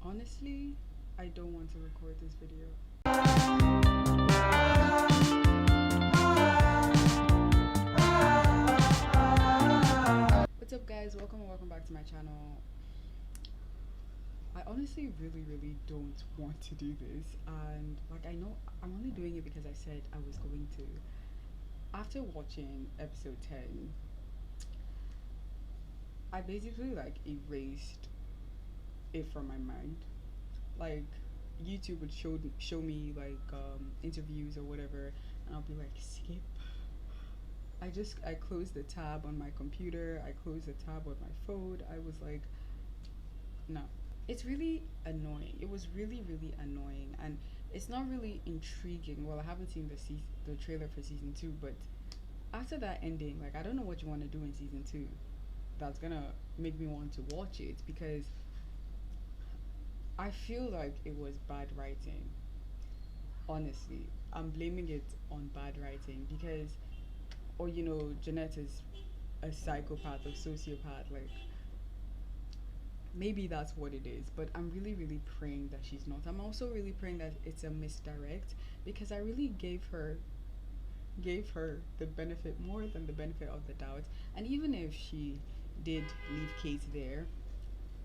Honestly, I don't want to record this video. What's up, guys? Welcome and welcome back to my channel. I honestly really don't want to do this, and like I know I'm only doing it because I said I was going to. After watching episode 10, I basically like erased it from my mind. Like YouTube would show me like interviews or whatever, and I'll be like, skip. I closed the tab on my computer, I closed the tab on my phone. I was like, no. It's really annoying. It was really annoying, and it's not really intriguing. Well, I haven't seen the trailer for season 2, but after that ending, like I don't know what you want to do in season 2 that's gonna make me want to watch it, because I feel like it was bad writing. Honestly, I'm blaming it on bad writing because, or Jeanette is a psychopath or sociopath. Like maybe that's what it is, but I'm really praying that she's not. I'm also really praying that it's a misdirect, because I really gave her the benefit, more than the benefit of the doubt. And even if she did leave Kate there,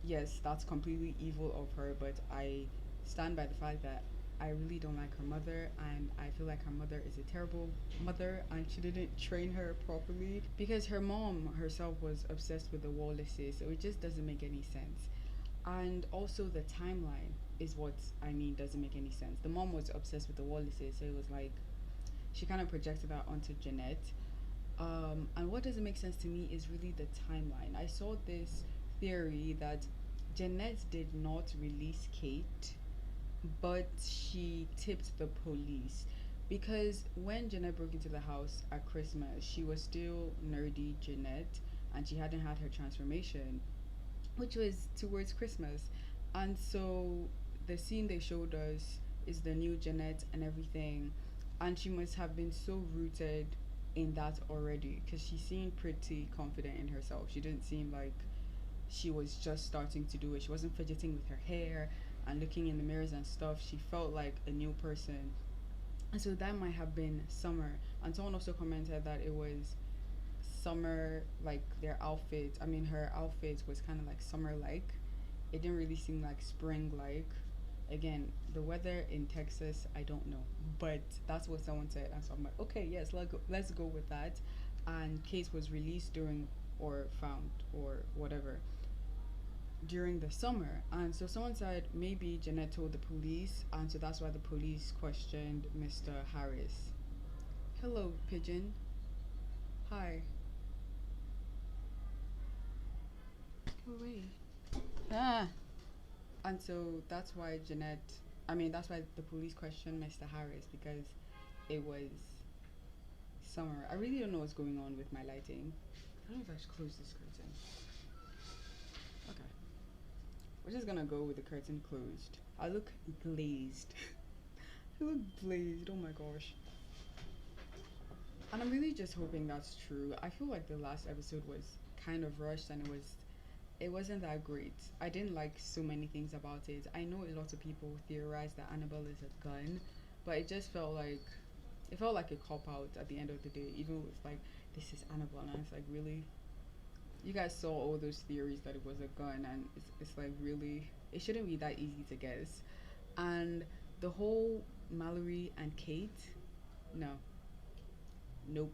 yes, that's completely evil of her, but I stand by the fact that I really don't like her mother, and I feel like her mother is a terrible mother and she didn't train her properly, because her mom herself was obsessed with the Wallaces, so it just doesn't make any sense. And also the timeline is what I mean doesn't make any sense. The mom was obsessed with the Wallaces, so it was like she kind of projected that onto Jeanette. And what doesn't make sense to me is really the timeline. I saw this theory that Jeanette did not release Kate, but she tipped the police, because when Jeanette broke into the house at Christmas, she was still nerdy Jeanette, and she hadn't had her transformation, which was towards Christmas. And so the scene they showed us is the new Jeanette and everything, and she must have been so rooted in that already, because she seemed pretty confident in herself. She didn't seem like she was just starting to do it. She wasn't fidgeting with her hair and looking in the mirrors and stuff. She felt like a new person. And so that might have been Summer. And someone also commented that it was Summer, like their outfit. I mean, her outfit was kind of like summer like. It didn't really seem like spring like. Again, the weather in Texas, I don't know, but that's what someone said, and so I'm like, okay, yes, let's go with that. And Case was released during, or found, or whatever, during the summer. And so someone said maybe Jeanette told the police, and so that's why the police questioned Mr. Harris. Hello, Pigeon. Hi. Go away. Ah. And so that's why that's why the police questioned Mr. Harris, because it was summer. I really don't know what's going on with my lighting. I don't know if I should close this curtain. Okay. We're just gonna go with the curtain closed. I look glazed. I look glazed, oh my gosh. And I'm really just hoping that's true. I feel like the last episode was kind of rushed, and it wasn't that great. I didn't like so many things about it. I know a lot of people theorize that Annabelle is a gun, but it felt like a cop out at the end of the day, even with like, this is Annabelle, and it's like, really, you guys saw all those theories that it was a gun, and it's like, really, it shouldn't be that easy to guess. And the whole Mallory and Kate, no, nope.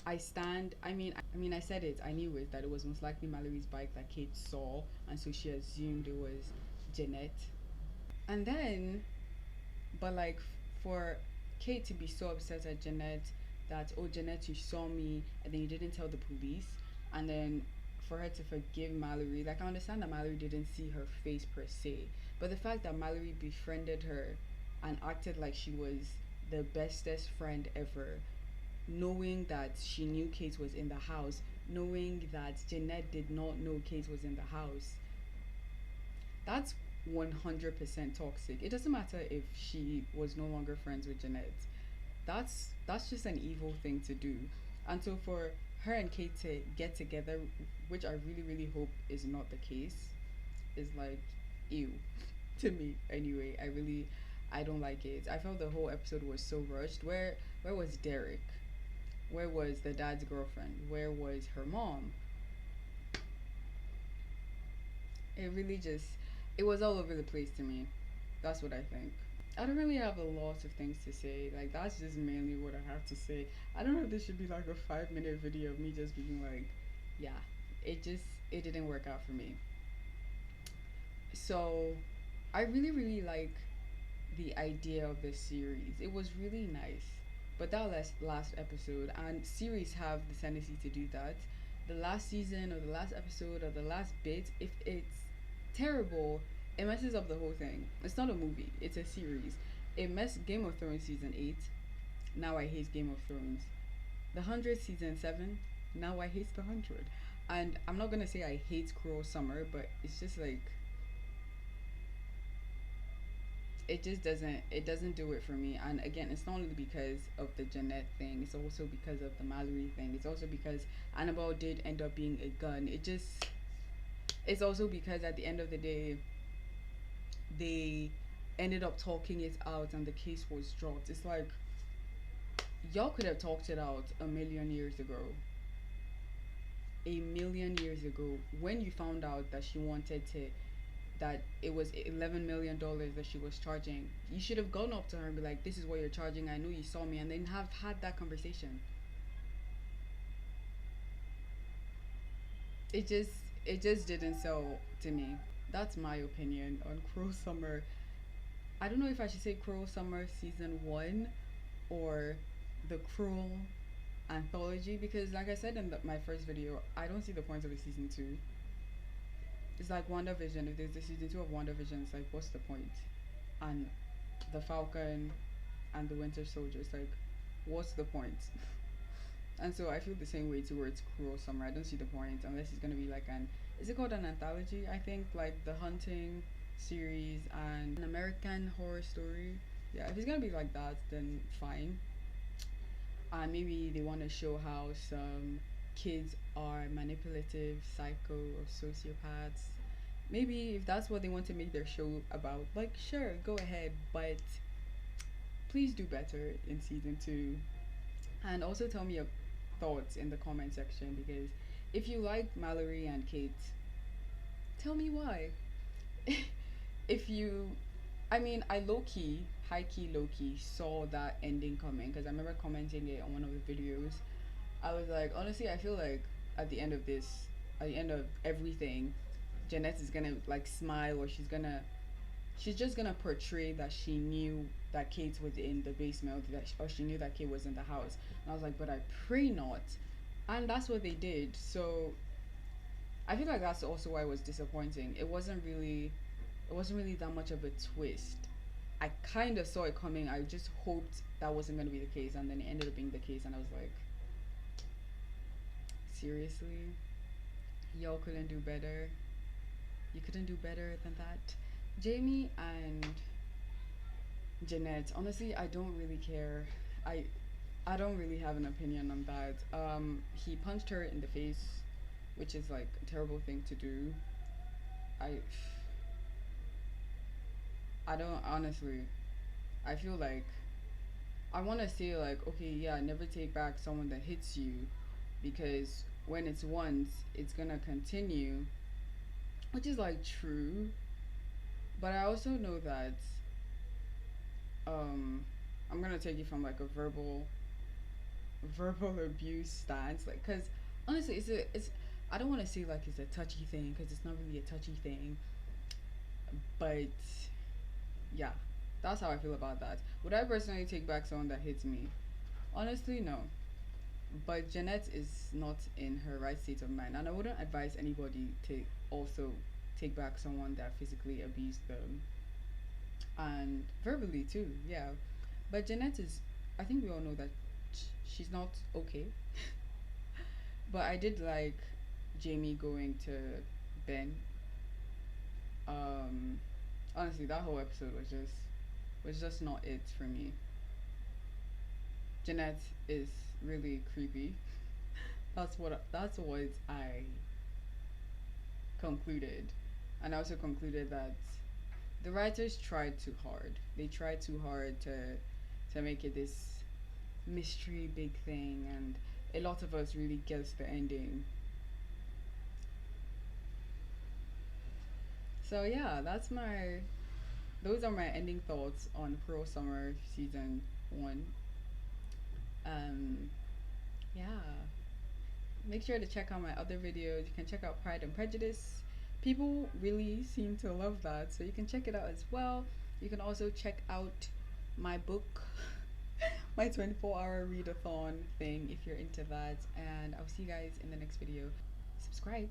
I said it, I knew it, that it was most likely Mallory's bike that Kate saw, and so she assumed it was Jeanette. And then, but like, for Kate to be so upset at Jeanette, that, oh, Jeanette, you saw me, and then you didn't tell the police, and then for her to forgive Mallory, like, I understand that Mallory didn't see her face per se, but the fact that Mallory befriended her and acted like she was the bestest friend ever, knowing that she knew Kate was in the house, knowing that Jeanette did not know Kate was in the house, that's 100% toxic. It doesn't matter if she was no longer friends with Jeanette. That's just an evil thing to do. And so for her and Kate to get together, which I really hope is not the case, is like, ew. to me anyway. I don't like it. I felt the whole episode was so rushed. Where was Derek? Where was the dad's girlfriend? Where was her mom? It really just, it was all over the place to me. That's what I think. I don't really have a lot of things to say. Like, that's just mainly what I have to say. I don't know if this should be like a 5 minute video of me just being like, yeah, it just, it didn't work out for me. So I really like the idea of this series. It was really nice. But that last episode, and series have the tendency to do that. The last season or the last episode or the last bit, if it's terrible, it messes up the whole thing. It's not a movie, it's a series. It messed Game of Thrones season 8. Now I hate Game of Thrones. The 100 season 7. Now I hate the 100. And I'm not gonna say I hate Cruel Summer, but it's just like it doesn't do it for me. And again, it's not only because of the Jeanette thing, it's also because of the Mallory thing, it's also because Annabelle did end up being a gun. It's also because at the end of the day they ended up talking it out and the case was dropped. It's like y'all could have talked it out a million years ago. A million years ago, when you found out that she wanted to, that it was $11 million that she was charging, you should have gone up to her and be like, this is what you're charging, I know you saw me, and then have had that conversation. It just didn't sell to me. That's my opinion on Cruel Summer. I don't know if I should say Cruel Summer season 1 or the Cruel anthology, because like I said in my first video, I don't see the point of a season 2. It's like WandaVision. If there's a season 2 of WandaVision, it's like, what's the point? And the Falcon and the Winter Soldier, it's like, what's the point? And so I feel the same way towards Cruel Summer. I don't see the point unless it's gonna be like is it called an anthology? I think like the Hunting series and an American Horror Story. Yeah, if it's gonna be like that, then fine. And maybe they want to show how some kids are manipulative, psycho, or sociopaths. Maybe if that's what they want to make their show about, like, sure, go ahead, but please do better in season 2. And also tell me your thoughts in the comment section, because if you like Mallory and Kate, tell me why. If you, I mean, I low key, high key, low key saw that ending coming because I remember commenting it on one of the videos. I was like, honestly, I feel like at the end of this, at the end of everything, Jeanette is gonna like smile, or she's just gonna portray that she knew that Kate was in the basement, or she knew that Kate was in the house. And I was like, but I pray not. And that's what they did. So I feel like that's also why it was disappointing. It wasn't really that much of a twist. I kind of saw it coming. I just hoped that wasn't going to be the case, and then it ended up being the case, and I was like, seriously? Y'all couldn't do better? You couldn't do better than that? Jamie and Jeanette, honestly, I don't really care. I I don't really have an opinion on that. He punched her in the face, which is like a terrible thing to do. I I don't honestly. I feel like I want to say like, okay, yeah, never take back someone that hits you, because when it's once, it's gonna continue, which is like true. But I also know that um, I'm gonna take it from like a verbal abuse stance, like, cause honestly, it's I don't want to say like it's a touchy thing, cause it's not really a touchy thing, but yeah, that's how I feel about that. Would I personally take back someone that hits me? Honestly, no. But Jeanette is not in her right state of mind, and I wouldn't advise anybody to also take back someone that physically abused them and verbally too. Yeah, but Jeanette is. I think we all know that she's not okay. But I did like Jamie going to Ben. Um, Honestly, that whole episode was just not it for me. Jeanette is really creepy. That's what I concluded, and I also concluded that the the writers tried too hard. They tried too hard to make it this mystery big thing, and a lot of us really guessed the ending. So yeah, those are my ending thoughts on Cruel Summer season 1. Um yeah. Make sure to check out my other videos. You can check out Pride and Prejudice. People really seem to love that, so you can check it out as well. You can also check out my book, my 24-hour readathon thing if you're into that. And I'll see you guys in the next video. Subscribe.